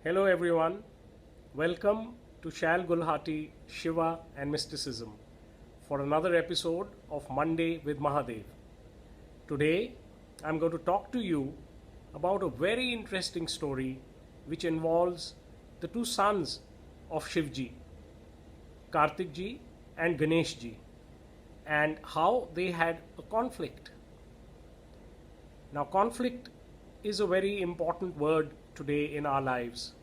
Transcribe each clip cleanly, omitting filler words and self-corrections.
Hello everyone, welcome to Shal Gulhati, Shiva and Mysticism for another episode of Monday with Mahadev. Today I'm going to talk to you about a very interesting story which involves the two sons of Shivji, Kartikji and Ganeshji, and how they had a conflict. Now, conflict is a very important word today in our lives.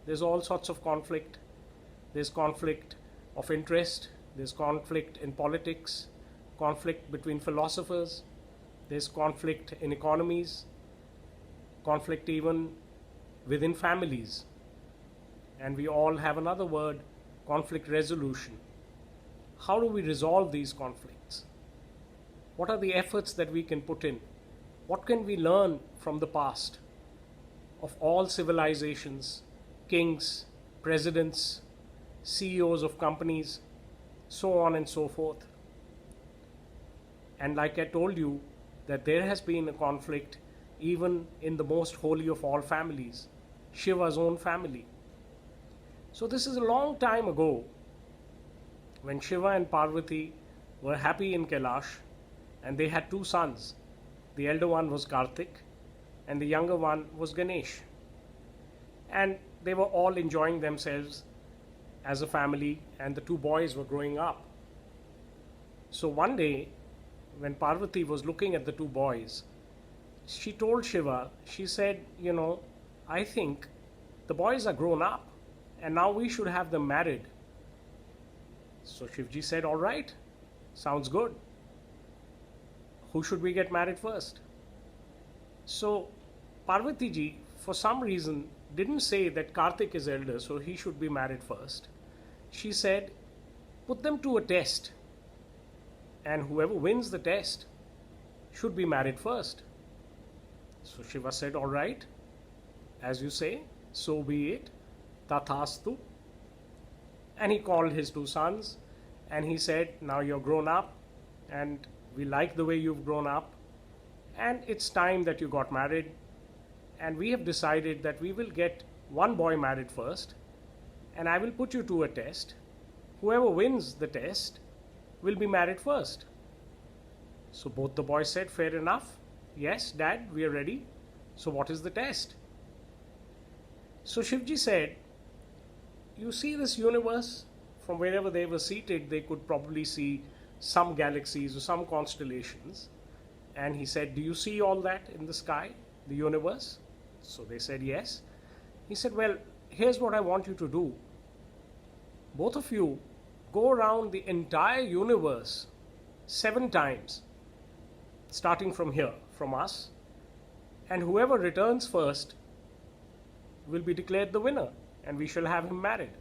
There's all sorts of conflict. There's conflict of interest, there's conflict in politics, conflict between philosophers, there's conflict in economies, conflict even within families. And we all have another word, conflict resolution. How do we resolve these conflicts? What are the efforts that we can put in? What can we learn from the past of all civilizations, kings, presidents, CEOs of companies, so on and so forth? And like I told you, that there has been a conflict even in the most holy of all families, Shiva's own family. So this is a long time ago when Shiva and Parvati were happy in Kailash and they had two sons. The elder one was Kartik and the younger one was Ganesh. And they were all enjoying themselves as a family, and the two boys were growing up. So one day, when Parvati was looking at the two boys, she told Shiva, she said, I think the boys are grown up and now we should have them married. So Shivji said, all right, sounds good. Who should we get married first? So Parvati ji, for some reason, didn't say that Kartik is elder, so he should be married first. She said, put them to a test, and whoever wins the test should be married first. So Shiva said, all right, as you say, so be it, tathastu. And he called his two sons and he said, now you're grown up and we like the way you've grown up, and it's time that you got married, and we have decided that we will get one boy married first and I will put you to a test. Whoever wins the test will be married first. So both the boys said, fair enough. Yes, Dad, we are ready. So what is the test? So Shivji said, you see this universe? From wherever they were seated, they could probably see some galaxies or some constellations. And he said, do you see all that in the sky, the universe? So they said, yes. He said, well, here's what I want you to do. Both of you go around the entire universe 7 times, starting from here, from us, and whoever returns first will be declared the winner, and we shall have him married.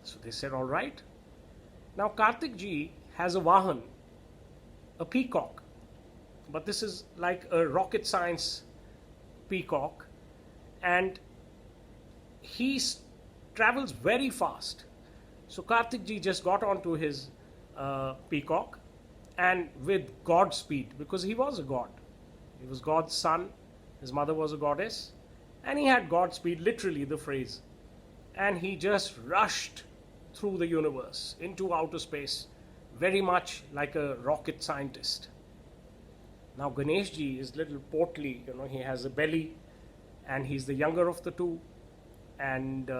So they said, all right. Now Kartik ji has a vahan, a peacock, but this is like a rocket science peacock, and he travels very fast. So Kartik ji just got onto his peacock, and with God speed, because he was a god. He was God's son, his mother was a goddess, and he had God speed, literally the phrase. And he just rushed through the universe into outer space, very much like a rocket scientist. Now Ganeshji is little portly, he has a belly, and he's the younger of the two, and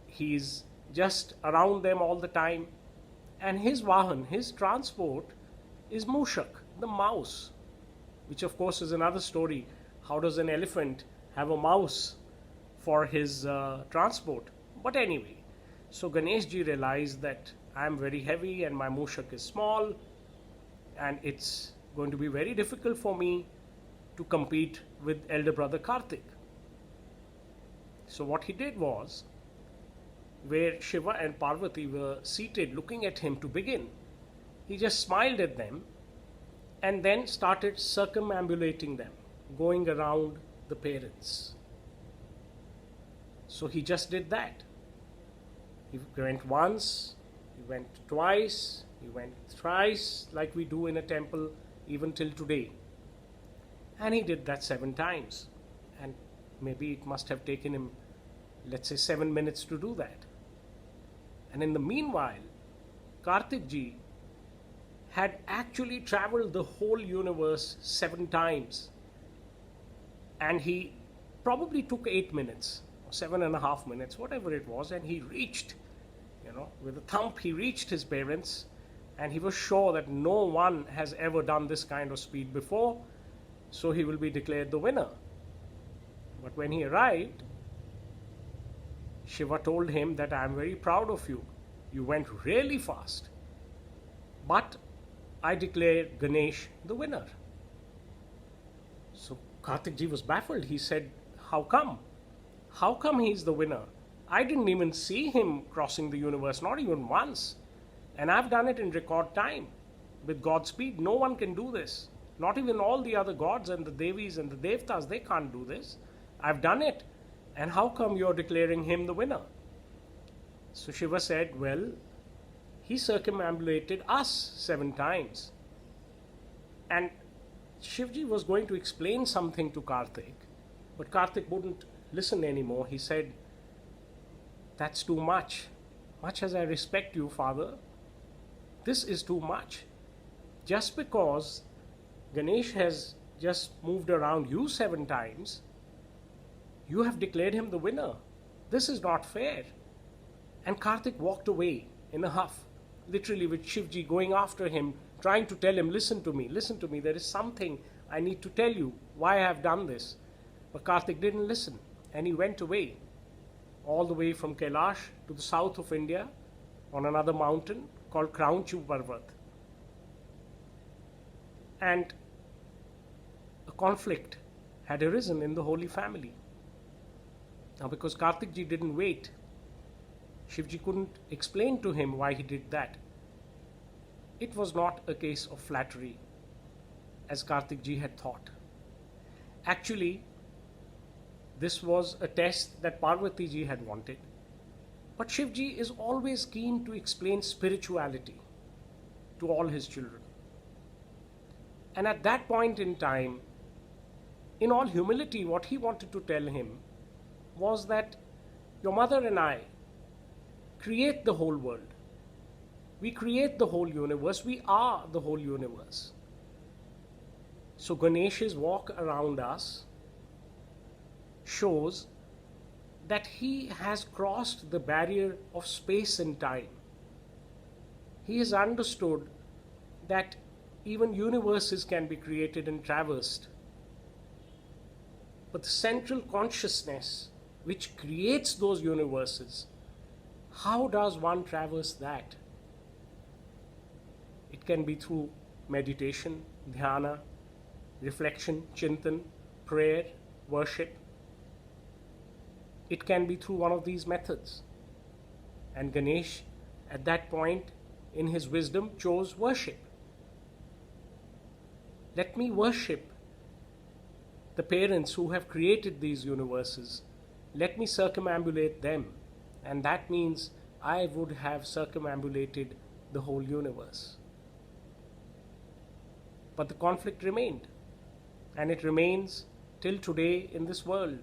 he's just around them all the time. And his vahan, his transport, is Mushak, the mouse, which of course is another story. How does an elephant have a mouse for his transport? But anyway, so Ganeshji realized that I am very heavy and my Mushak is small, and it's going to be very difficult for me to compete with elder brother Kartik. So what he did was, where Shiva and Parvati were seated looking at him to begin, he just smiled at them and then started circumambulating them, going around the parents. So he just did that. He went once, he went twice, he went thrice, like we do in a temple even till today. And he did that 7 times. And maybe it must have taken him let's say 7 minutes to do that. And in the meanwhile, Kartikji had actually traveled the whole universe 7 times. And he probably took 8 minutes, or 7.5 minutes, whatever it was, and he reached, with a thump, he reached his parents, and he was sure that no one has ever done this kind of speed before, so he will be declared the winner. But when he arrived, Shiva told him that I am very proud of you. You went really fast. But I declare Ganesh the winner. So Kartikji was baffled. He said, how come? How come he's the winner? I didn't even see him crossing the universe, not even once. And I've done it in record time. With God's speed, no one can do this. Not even all the other gods and the Devis and the Devtas, they can't do this. I've done it. And how come you're declaring him the winner? So Shiva said, well, he circumambulated us 7 times. And Shivji was going to explain something to Kartik, but Kartik wouldn't listen anymore. He said, that's too much. Much as I respect you, Father, this is too much. Just because Ganesh has just moved around you 7 times, you have declared him the winner. This is not fair. And Kartik walked away in a huff, literally with Shivji going after him, trying to tell him, listen to me, there is something I need to tell you, why I have done this. But Kartik didn't listen, and he went away, all the way from Kailash to the south of India, on another mountain called Kraunchu Parvat. And a conflict had arisen in the Holy Family. Now, because Kartikji didn't wait, Shivji couldn't explain to him why he did that. It was not a case of flattery, as Kartikji had thought. Actually, this was a test that Parvati ji had wanted. But Shivji is always keen to explain spirituality to all his children. And at that point in time, in all humility, what he wanted to tell him was that your mother and I create the whole world. We create the whole universe. We are the whole universe. So Ganesh's walk around us shows that he has crossed the barrier of space and time. He has understood that even universes can be created and traversed. But the central consciousness which creates those universes, how does one traverse that? It can be through meditation, dhyana, reflection, chintan, prayer, worship. It can be through one of these methods. And Ganesh, at that point, in his wisdom, chose worship. Let me worship the parents who have created these universes. Let me circumambulate them. And that means I would have circumambulated the whole universe. But the conflict remained. And it remains till today in this world.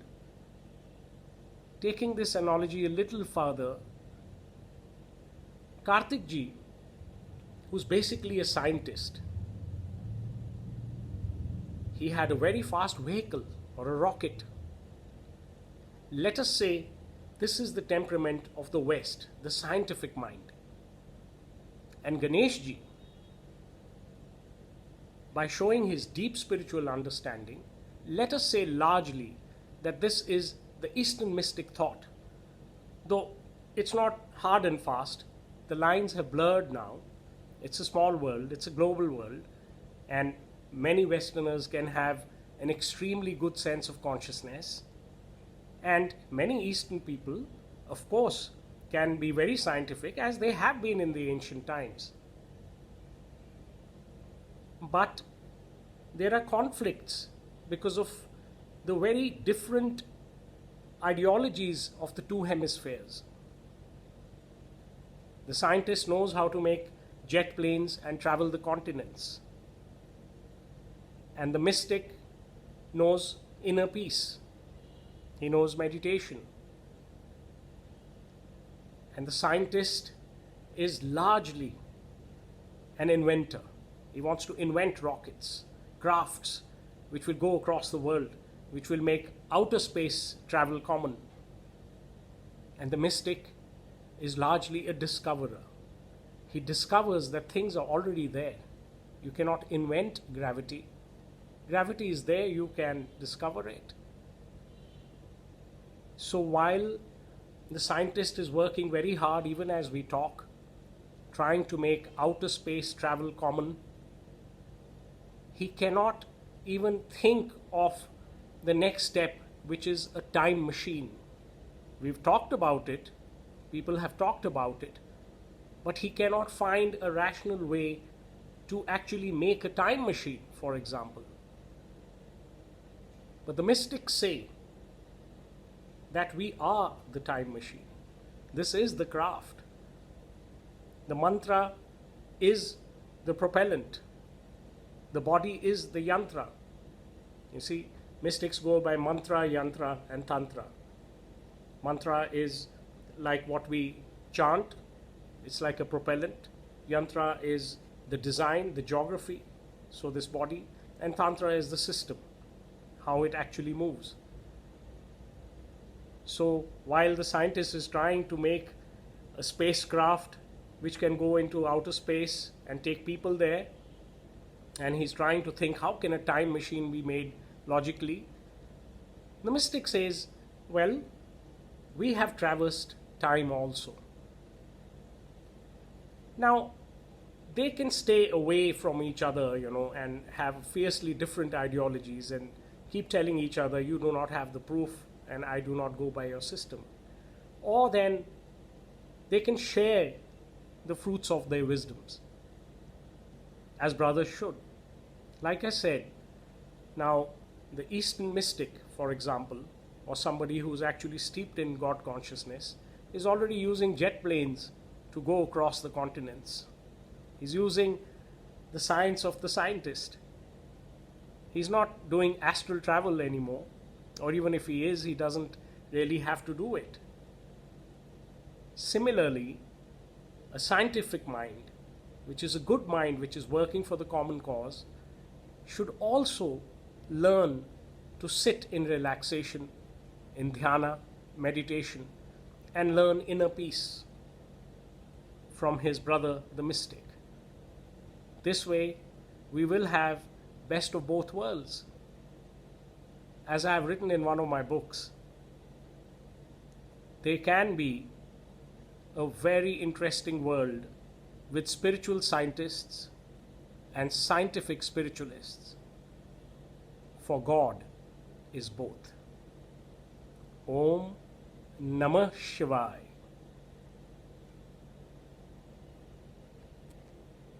Taking this analogy a little further, Kartikji, who's basically a scientist, he had a very fast vehicle or a rocket. Let us say this is the temperament of the West, the scientific mind. And Ganeshji, by showing his deep spiritual understanding, let us say largely that this is the Eastern mystic thought. Though it's not hard and fast, the lines have blurred now. It's a small world, it's a global world, and many Westerners can have an extremely good sense of consciousness. And many Eastern people, of course, can be very scientific, as they have been in the ancient times. But there are conflicts because of the very different ideologies of the two hemispheres. The scientist knows how to make jet planes and travel the continents. And the mystic knows inner peace. He knows meditation. And the scientist is largely an inventor. He wants to invent rockets, crafts which will go across the world, which will make outer space travel common. And the mystic is largely a discoverer. He discovers that things are already there. You cannot invent gravity. Gravity is there, you can discover it. So while the scientist is working very hard, even as we talk, trying to make outer space travel common, he cannot even think of the next step, which is a time machine. We've talked about it, people have talked about it, but he cannot find a rational way to actually make a time machine, for example. But the mystics say that we are the time machine. This is the craft. The mantra is the propellant. The body is the yantra. You see, mystics go by mantra, yantra, and tantra. Mantra is like what we chant, it's like a propellant. Yantra is the design, the geography, so this body, and tantra is the system, how it actually moves. So while the scientist is trying to make a spacecraft which can go into outer space and take people there, and he's trying to think how can a time machine be made logically, the mystic says, well, we have traversed time also. Now, they can stay away from each other, and have fiercely different ideologies and keep telling each other, you do not have the proof and I do not go by your system. Or then they can share the fruits of their wisdoms, as brothers should. Like I said, now the Eastern mystic, for example, or somebody who's actually steeped in God consciousness, is already using jet planes to go across the continents. He's using the science of the scientist. He's not doing astral travel anymore, or even if he is, he doesn't really have to do it. Similarly, a scientific mind, which is a good mind, which is working for the common cause, should also learn to sit in relaxation, in dhyana, meditation, and learn inner peace from his brother, the mystic. This way, we will have best of both worlds. As I have written in one of my books, there can be a very interesting world with spiritual scientists and scientific spiritualists. For God is both. Om Namah Shivaya.